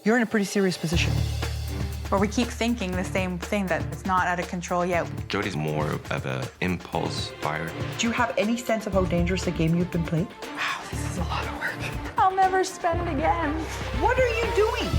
You're in a pretty serious position. Where we keep thinking the same thing, that it's not out of control yet. Jody's more of an impulse buyer. Do you have any sense of how dangerous a game you've been playing? Wow, this is a lot of work. I'll never spend again. What are you doing?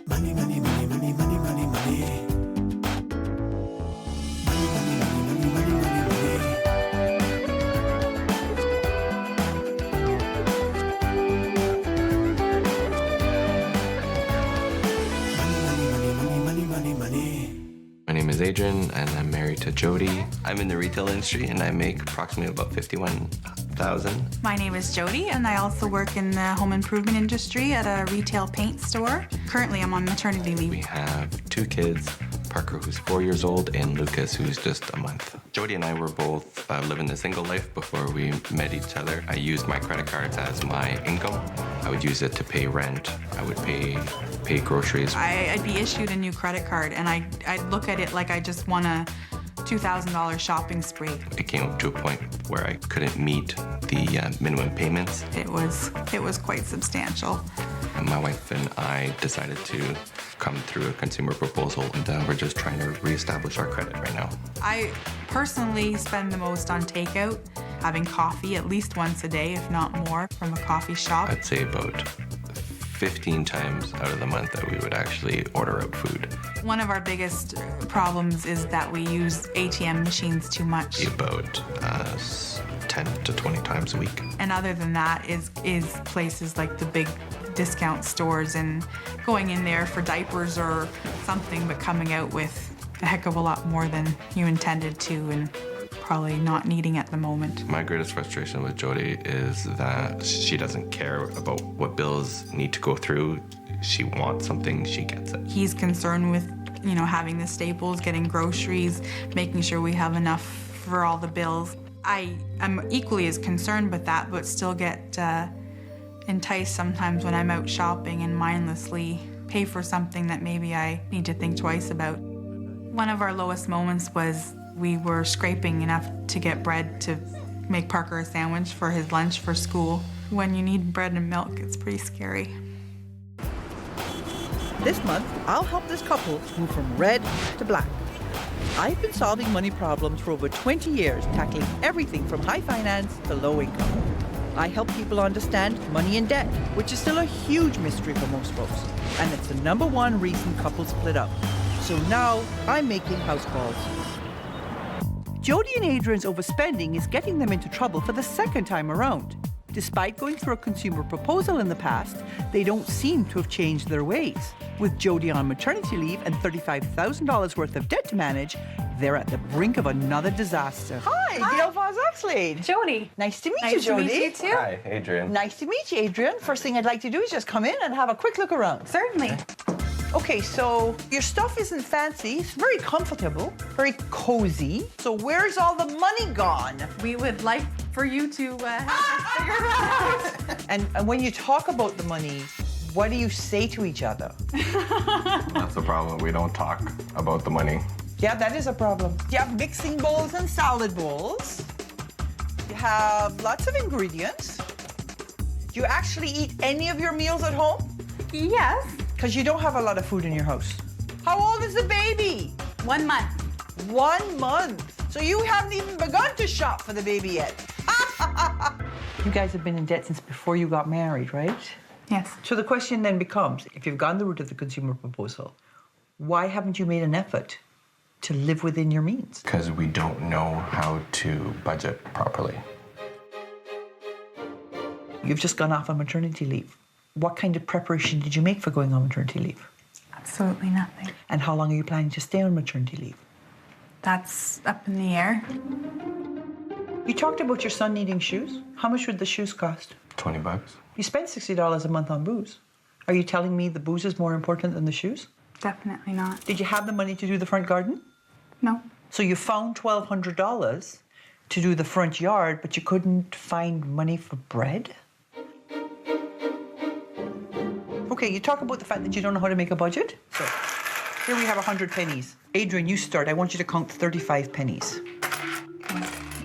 Money, money, money, money, money, money, money. My name is Adrian, and I'm married to Jody. I'm in the retail industry, and I make approximately about $51,000. My name is Jody, and I also work in the home improvement industry at a retail paint store. Currently, I'm on maternity leave. We have 2 kids, Parker, who's 4 years old, and Lucas, who's just a month. Jody and I were both living the single life before we met each other. I used my credit cards as my income. I would use it to pay rent. I would pay groceries. I'd be issued a new credit card, and I'd look at it like I just won a $2,000 shopping spree. It came up to a point where I couldn't meet the minimum payments. It was quite substantial. And my wife and I decided to come through a consumer proposal, and we're just trying to reestablish our credit right now. I personally spend the most on takeout, having coffee at least once a day, if not more, from a coffee shop. I'd say about 15 times out of the month that we would actually order out food. One of our biggest problems is that we use ATM machines too much. About 10 to 20 times a week. And other than that is places like the big discount stores and going in there for diapers or something, but coming out with a heck of a lot more than you intended to and probably not needing at the moment. My greatest frustration with Jody is that she doesn't care about what bills need to go through. She wants something, she gets it. He's concerned with, having the staples, getting groceries, making sure we have enough for all the bills. I'm equally as concerned with that, but still get enticed sometimes when I'm out shopping and mindlessly pay for something that maybe I need to think twice about. One of our lowest moments was we were scraping enough to get bread to make Parker a sandwich for his lunch for school. When you need bread and milk, it's pretty scary. This month, I'll help this couple move from red to black. I've been solving money problems for over 20 years, tackling everything from high finance to low income. I help people understand money and debt, which is still a huge mystery for most folks. And it's the #1 reason couples split up. So now I'm making house calls. Jody and Adrian's overspending is getting them into trouble for the second time around. Despite going through a consumer proposal in the past, they don't seem to have changed their ways. With Jody on maternity leave and $35,000 worth of debt to manage, they're at the brink of another disaster. Hi. Gail Vaz Oxlade. Jody. Nice to meet you, Jody. Nice to meet you too. Hi, Adrian. Nice to meet you, Adrian. First thing I'd like to do is just come in and have a quick look around. Certainly. Okay, so your stuff isn't fancy. It's very comfortable, very cozy. So where's all the money gone? We would like for you to figure that out. And when you talk about the money, what do you say to each other? That's the problem. We don't talk about the money. Yeah, that is a problem. You have mixing bowls and salad bowls. You have lots of ingredients. Do you actually eat any of your meals at home? Yes. Because you don't have a lot of food in your house. How old is the baby? 1 month. 1 month. So you haven't even begun to shop for the baby yet. You guys have been in debt since before you got married, right? Yes. So the question then becomes, if you've gone the route of the consumer proposal, why haven't you made an effort to live within your means? Because we don't know how to budget properly. You've just gone off on maternity leave. What kind of preparation did you make for going on maternity leave? Absolutely nothing. And how long are you planning to stay on maternity leave? That's up in the air. You talked about your son needing shoes. How much would the shoes cost? $20. You spend $60 a month on booze. Are you telling me the booze is more important than the shoes? Definitely not. Did you have the money to do the front garden? No. So you found $1,200 to do the front yard, but you couldn't find money for bread? Okay, you talk about the fact that you don't know how to make a budget. So here we have 100 pennies. Adrian, you start. I want you to count 35 pennies.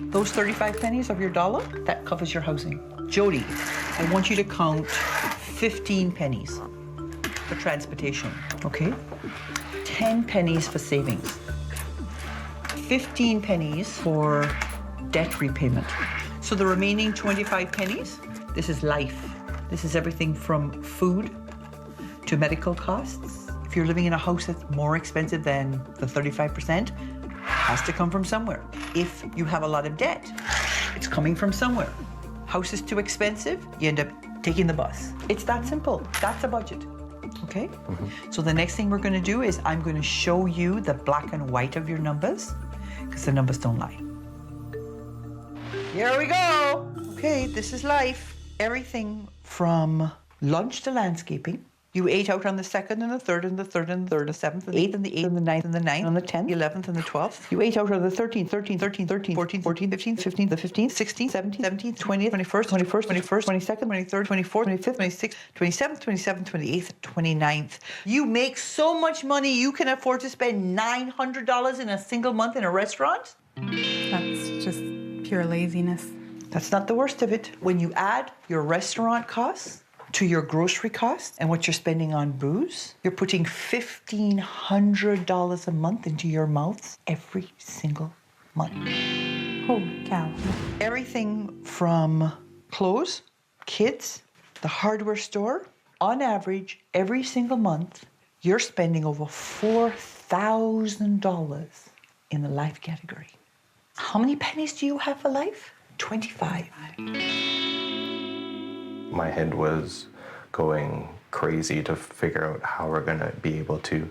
Those 35 pennies of your dollar, that covers your housing. Jody, I want you to count 15 pennies for transportation, okay? 10 pennies for savings. 15 pennies for debt repayment. So the remaining 25 pennies, this is life. This is everything from food to medical costs. If you're living in a house that's more expensive than the 35%, has to come from somewhere. If you have a lot of debt, it's coming from somewhere. House is too expensive, you end up taking the bus. It's that simple. That's a budget. Okay? So the next thing we're going to do is I'm going to show you the black and white of your numbers, because the numbers don't lie. Here we go. Okay, this is life. Everything from lunch to landscaping. You ate out on the 2nd and the 3rd and the 3rd and the 3rd, the 7th and the 8th and the 8th and the 9th and the 9th, on the 10th, the 11th and the 12th. You ate out on the 13th, 13th, 13th, 13th, 14th, 14th, 15th, 15th, the 15th, 16th, 17th, 17th, 20th, 21st, 21st, 21st, 22nd, 23rd, 24th, 25th, 26th, 27th, 27th, 28th, 29th. You make so much money you can afford to spend $900 in a single month in a restaurant? That's just pure laziness. That's not the worst of it. When you add your restaurant costs to your grocery costs and what you're spending on booze, you're putting $1,500 a month into your mouths every single month. Holy cow. Everything from clothes, kids, the hardware store, on average, every single month, you're spending over $4,000 in the life category. How many pennies do you have for life? 25. My head was going crazy to figure out how we're going to be able to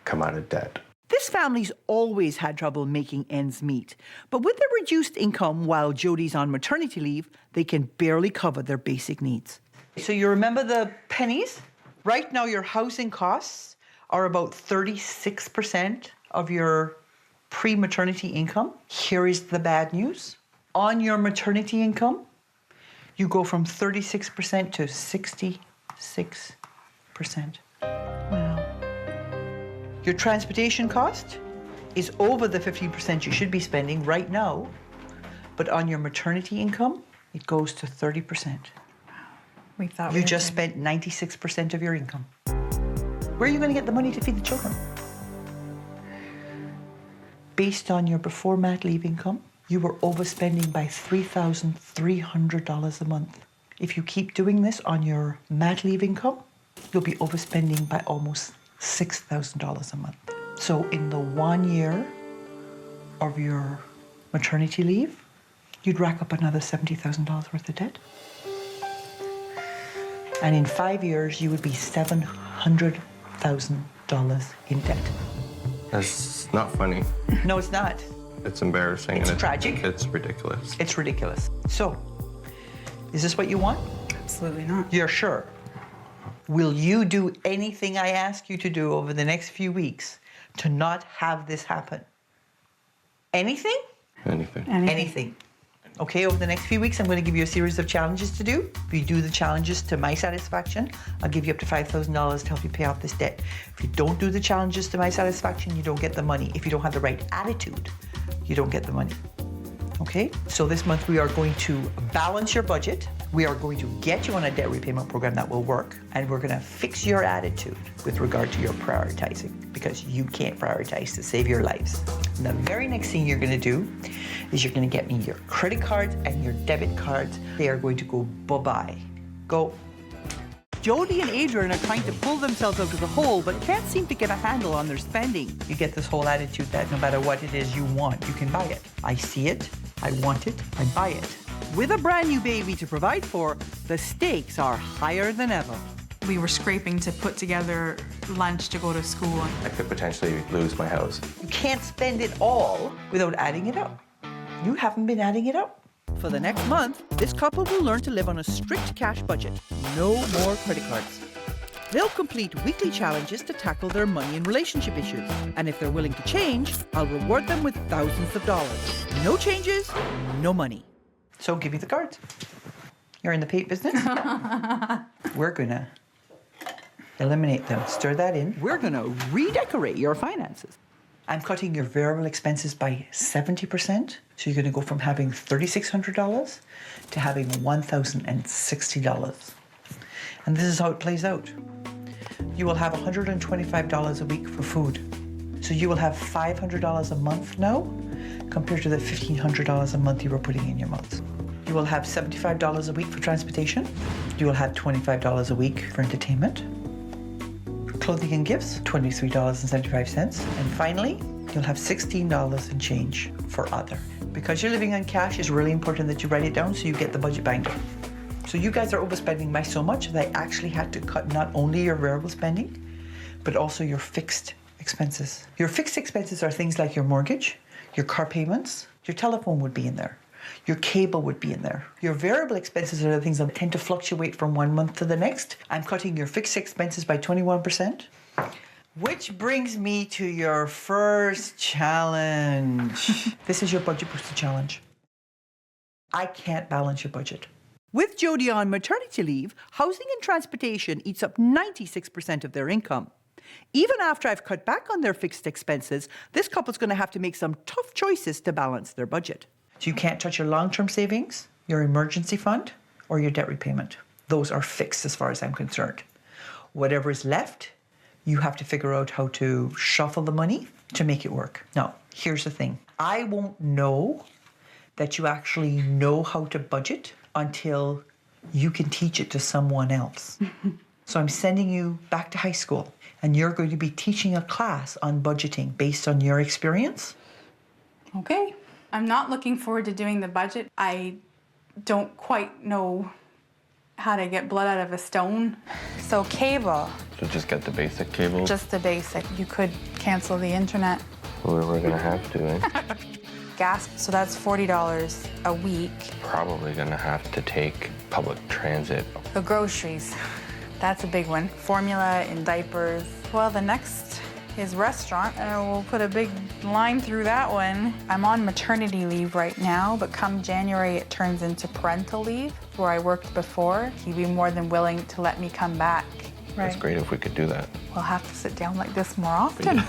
come out of debt. This family's always had trouble making ends meet. But with their reduced income while Jody's on maternity leave, they can barely cover their basic needs. So you remember the pennies? Right now your housing costs are about 36% of your pre-maternity income. Here is the bad news. On your maternity income, you go from 36% to 66%. Wow. Your transportation cost is over the 15% you should be spending right now, but on your maternity income, it goes to 30%. We thought You just spent 96% of your income. Where are you going to get the money to feed the children? Based on your before mat leave income, you were overspending by $3,300 a month. If you keep doing this on your mat leave income, you'll be overspending by almost $6,000 a month. So in the 1 year of your maternity leave, you'd rack up another $70,000 worth of debt. And in 5 years, you would be $700,000 in debt. That's not funny. No, it's not. It's embarrassing. It's and tragic. It's ridiculous. It's ridiculous. So, is this what you want? Absolutely not. You're sure? Will you do anything I ask you to do over the next few weeks to not have this happen? Anything? Anything. Anything. Okay, over the next few weeks, I'm going to give you a series of challenges to do. If you do the challenges to my satisfaction, I'll give you up to $5,000 to help you pay off this debt. If you don't do the challenges to my satisfaction, you don't get the money. If you don't have the right attitude, you don't get the money. Okay? So this month we are going to balance your budget. We are going to get you on a debt repayment program that will work. And we're going to fix your attitude with regard to your prioritizing, because you can't prioritize to save your lives. And the very next thing you're going to do is you're going to get me your credit cards and your debit cards. They are going to go bye-bye. Go. Jody and Adrian are trying to pull themselves out of the hole, but can't seem to get a handle on their spending. You get this whole attitude that no matter what it is you want, you can buy it. I see it, I want it, I buy it. With a brand new baby to provide for, the stakes are higher than ever. We were scraping to put together lunch to go to school. I could potentially lose my house. You can't spend it all without adding it up. You haven't been adding it up. For the next month, this couple will learn to live on a strict cash budget. No more credit cards. They'll complete weekly challenges to tackle their money and relationship issues. And if they're willing to change, I'll reward them with thousands of dollars. No changes, no money. So give me the cards. You're in the paint business? We're gonna eliminate them. Stir that in. We're gonna redecorate your finances. I'm cutting your variable expenses by 70%. So you're going to go from having $3,600 to having $1,060. And this is how it plays out. You will have $125 a week for food. So you will have $500 a month now compared to the $1,500 a month you were putting in your mouth. You will have $75 a week for transportation. You will have $25 a week for entertainment. For clothing and gifts, $23.75. And finally, you'll have $16 and change for other. Because you're living on cash, it's really important that you write it down so you get the budget binder. So you guys are overspending by so much that I actually had to cut not only your variable spending, but also your fixed expenses. Your fixed expenses are things like your mortgage, your car payments, your telephone would be in there, your cable would be in there. Your variable expenses are the things that tend to fluctuate from one month to the next. I'm cutting your fixed expenses by 21%. Which brings me to your first challenge. This is your budget booster challenge. I can't balance your budget. With Jody on maternity leave, housing and transportation eats up 96% of their income. Even after I've cut back on their fixed expenses, this couple's going to have to make some tough choices to balance their budget. So you can't touch your long-term savings, your emergency fund, or your debt repayment. Those are fixed as far as I'm concerned. Whatever is left, you have to figure out how to shuffle the money to make it work. Now, here's the thing. I won't know that you actually know how to budget until you can teach it to someone else. So I'm sending you back to high school, and you're going to be teaching a class on budgeting based on your experience. Okay. I'm not looking forward to doing the budget. I don't quite know how to get blood out of a stone. So cable, So just get the basic cable. just the basic. You could cancel the internet. We're gonna have to, eh? Gas, so that's $40 a week. Probably gonna have to take public transit. The groceries, that's a big one. Formula and diapers. Well, the next is restaurant, and we'll put a big line through that one. I'm on maternity leave right now, but come January it turns into parental leave, where I worked before. He'd be more than willing to let me come back. It's great if we could do that. We'll have to sit down like this more often.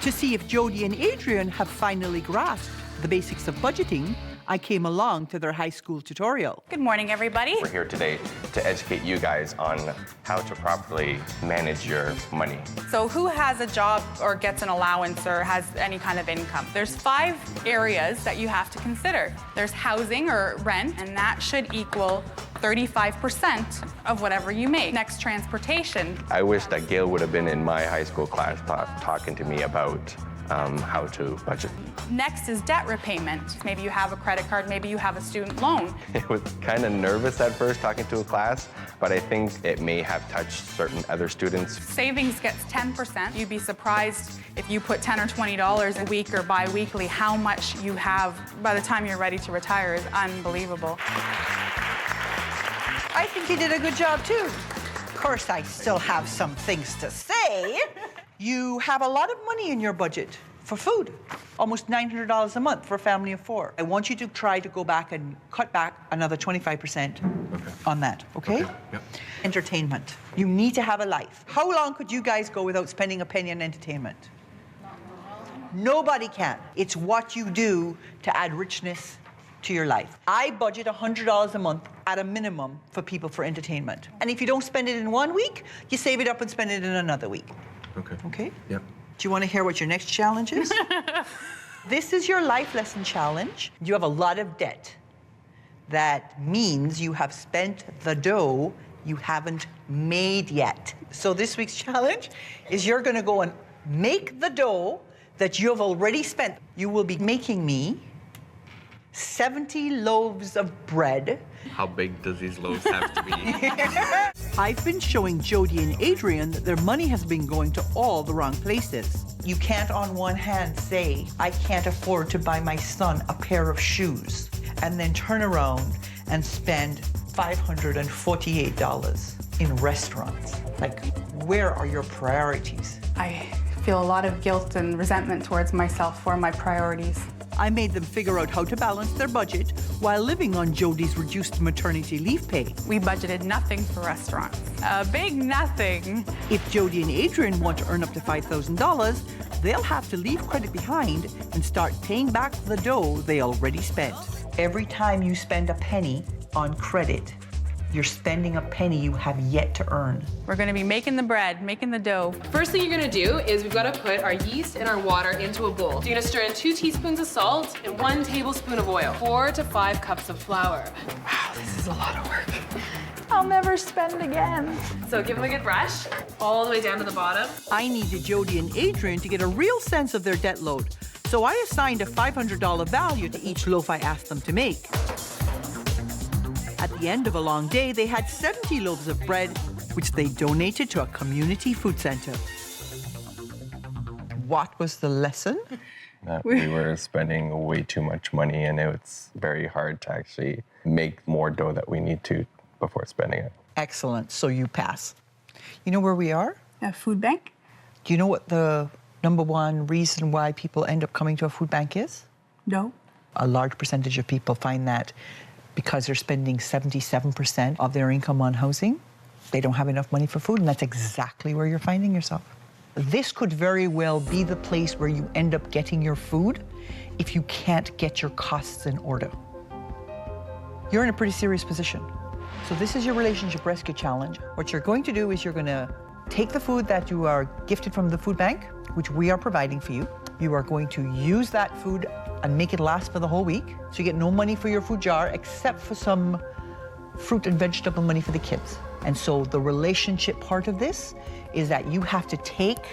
To see if Jody and Adrian have finally grasped the basics of budgeting, I came along to their high school tutorial. Good morning, everybody. We're here today to educate you guys on how to properly manage your money. So who has a job or gets an allowance or has any kind of income? There's 5 areas that you have to consider. There's housing or rent, and that should equal 35% of whatever you make. Next, transportation. I wish that Gail would have been in my high school class talking to me about how to budget. Next is debt repayment. Maybe you have a credit card, maybe you have a student loan. I was kind of nervous at first talking to a class, but I think it may have touched certain other students. Savings gets 10%. You'd be surprised if you put $10 or $20 a week or bi-weekly, how much you have by the time you're ready to retire is unbelievable. I think you did a good job too. Of course, I still have some things to say. You have a lot of money in your budget for food, almost $900 a month for a family of 4. I want you to try to go back and cut back another 25% on that, okay? Yep. Entertainment. You need to have a life. How long could you guys go without spending a penny on entertainment? Nobody can. It's what you do to add richness to your life. I budget $100 a month at a minimum for people for entertainment. And if you don't spend it in one week, you save it up and spend it in another week. Okay. Okay? Yep. Do you want to hear what your next challenge is? This is your life lesson challenge. You have a lot of debt. That means you have spent the dough you haven't made yet. So this week's challenge is you're going to go and make the dough that you have already spent. You will be making me 70 loaves of bread. How big does these loaves have to be? I've been showing Jody and Adrian that their money has been going to all the wrong places. You can't on one hand say, I can't afford to buy my son a pair of shoes, and then turn around and spend $548 in restaurants. Like, where are your priorities? I feel a lot of guilt and resentment towards myself for my priorities. I made them figure out how to balance their budget while living on Jody's reduced maternity leave pay. We budgeted nothing for restaurants. A big nothing. If Jody and Adrian want to earn up to $5,000, they'll have to leave credit behind and start paying back the dough they already spent. Every time you spend a penny on credit, You're spending a penny you have yet to earn. We're gonna be making the bread, making the dough. First thing you're gonna do is we've gotta put our yeast and our water into a bowl. You're gonna stir in 2 teaspoons of salt and 1 tablespoon of oil, 4 to 5 cups of flour. Wow, this is a lot of work. I'll never spend again. So give them a good brush, all the way down to the bottom. I needed Jody and Adrian to get a real sense of their debt load, so I assigned a $500 value to each loaf I asked them to make. At the end of a long day, they had 70 loaves of bread, which they donated to a community food center. What was the lesson? That we were spending way too much money, and it's very hard to actually make more dough that we need to before spending it. Excellent, so you pass. You know where we are? A food bank? Do you know what the #1 reason why people end up coming to a food bank is? No. A large percentage of people find that because they're spending 77% of their income on housing, they don't have enough money for food, and that's exactly where you're finding yourself. This could very well be the place where you end up getting your food if you can't get your costs in order. You're in a pretty serious position. So this is your relationship rescue challenge. What you're going to do is you're going to take the food that you are gifted from the food bank, which we are providing for you. You are going to use that food and make it last for the whole week. So you get no money for your food jar except for some fruit and vegetable money for the kids. And so the relationship part of this is that you have to take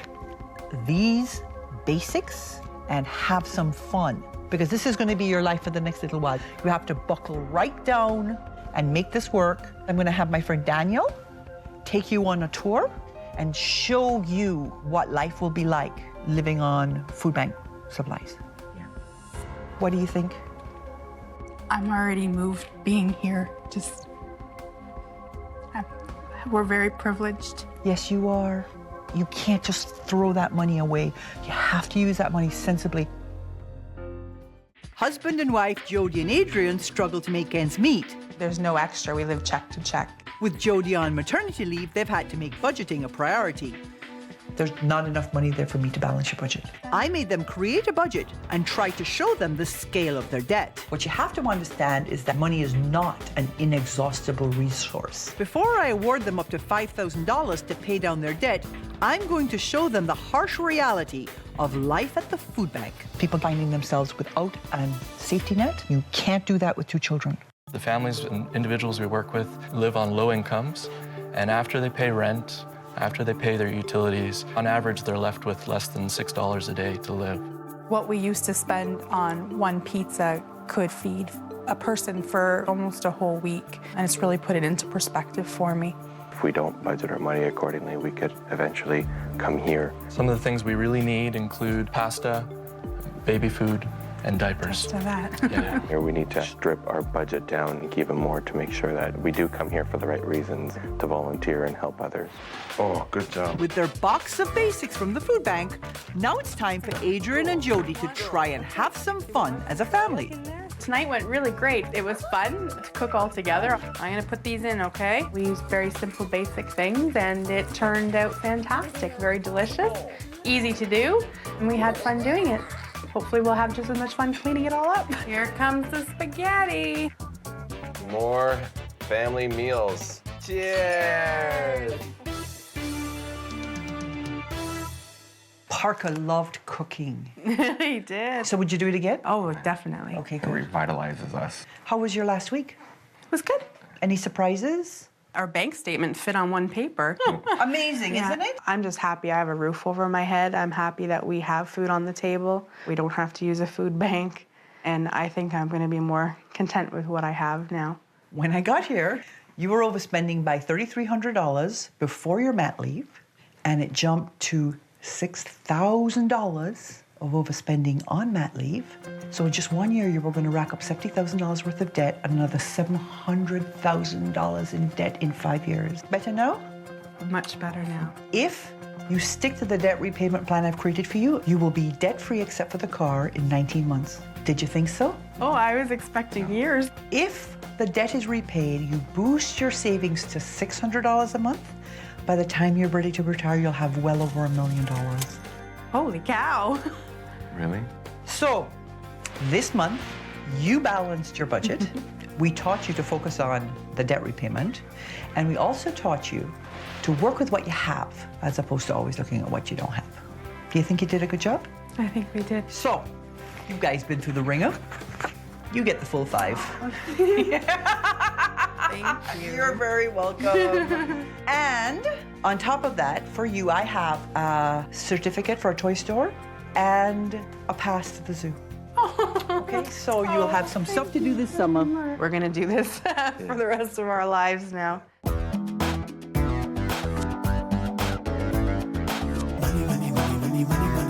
these basics and have some fun, because this is going to be your life for the next little while. You have to buckle right down and make this work. I'm going to have my friend Daniel take you on a tour and show you what life will be like living on food bank supplies. Yeah. What do you think? I'm already moved being here. We're very privileged. Yes, you are. You can't just throw that money away. You have to use that money sensibly. Husband and wife Jody and Adrian struggle to make ends meet. There's no extra. We live check to check. With Jody on maternity leave, they've had to make budgeting a priority. There's not enough money there for me to balance your budget. I made them create a budget and try to show them the scale of their debt. What you have to understand is that money is not an inexhaustible resource. Before I award them up to $5,000 to pay down their debt, I'm going to show them the harsh reality of life at the food bank. People finding themselves without a safety net, you can't do that with 2 children. The families and individuals we work with live on low incomes, and after they pay rent, after they pay their utilities, on average, they're left with less than $6 a day to live. What we used to spend on one pizza could feed a person for almost a whole week, and it's really put it into perspective for me. If we don't budget our money accordingly, we could eventually come here. Some of the things we really need include pasta, baby food, and diapers. So that. Yeah. Here we need to strip our budget down and even more to make sure that we do come here for the right reasons, to volunteer and help others. Oh, good job. With their box of basics from the food bank, now it's time for Adrian and Jody to try and have some fun as a family. Tonight went really great. It was fun to cook all together. I'm gonna put these in, okay? We used very simple, basic things, and it turned out fantastic. Very delicious, easy to do, and we had fun doing it. Hopefully we'll have just as much fun cleaning it all up. Here comes the spaghetti. More family meals. Cheers! Parker loved cooking. He did. So would you do it again? Oh, definitely. Okay, It good. revitalizes us. How was your last week? It was good. Any surprises? Our bank statement fit on one paper. Amazing, Yeah. isn't it? I'm just happy I have a roof over my head. I'm happy that we have food on the table. We don't have to use a food bank. And I think I'm going to be more content with what I have now. When I got here, you were overspending by $3,300 before your mat leave, and it jumped to $6,000 of overspending on mat leave. So in just 1 year, you were going to rack up $70,000 worth of debt and another $700,000 in debt in 5 years. Better now? Much better now. If you stick to the debt repayment plan I've created for you, you will be debt-free except for the car in 19 months. Did you think so? Oh, I was expecting years. If the debt is repaid, you boost your savings to $600 a month. By the time you're ready to retire, you'll have well over $1 million. Holy cow. Really? So, this month, you balanced your budget. We taught you to focus on the debt repayment, and we also taught you to work with what you have as opposed to always looking at what you don't have. Do you think you did a good job? I think we did. So, you guys been through the ringer. You get the full 5. Thank you. You're very welcome. And on top of that, for you, I have a certificate for a toy store and a pass to the zoo. Okay, so you'll have some stuff to do this summer. We're gonna do this for the rest of our lives now. Money, money, money, money, money, money.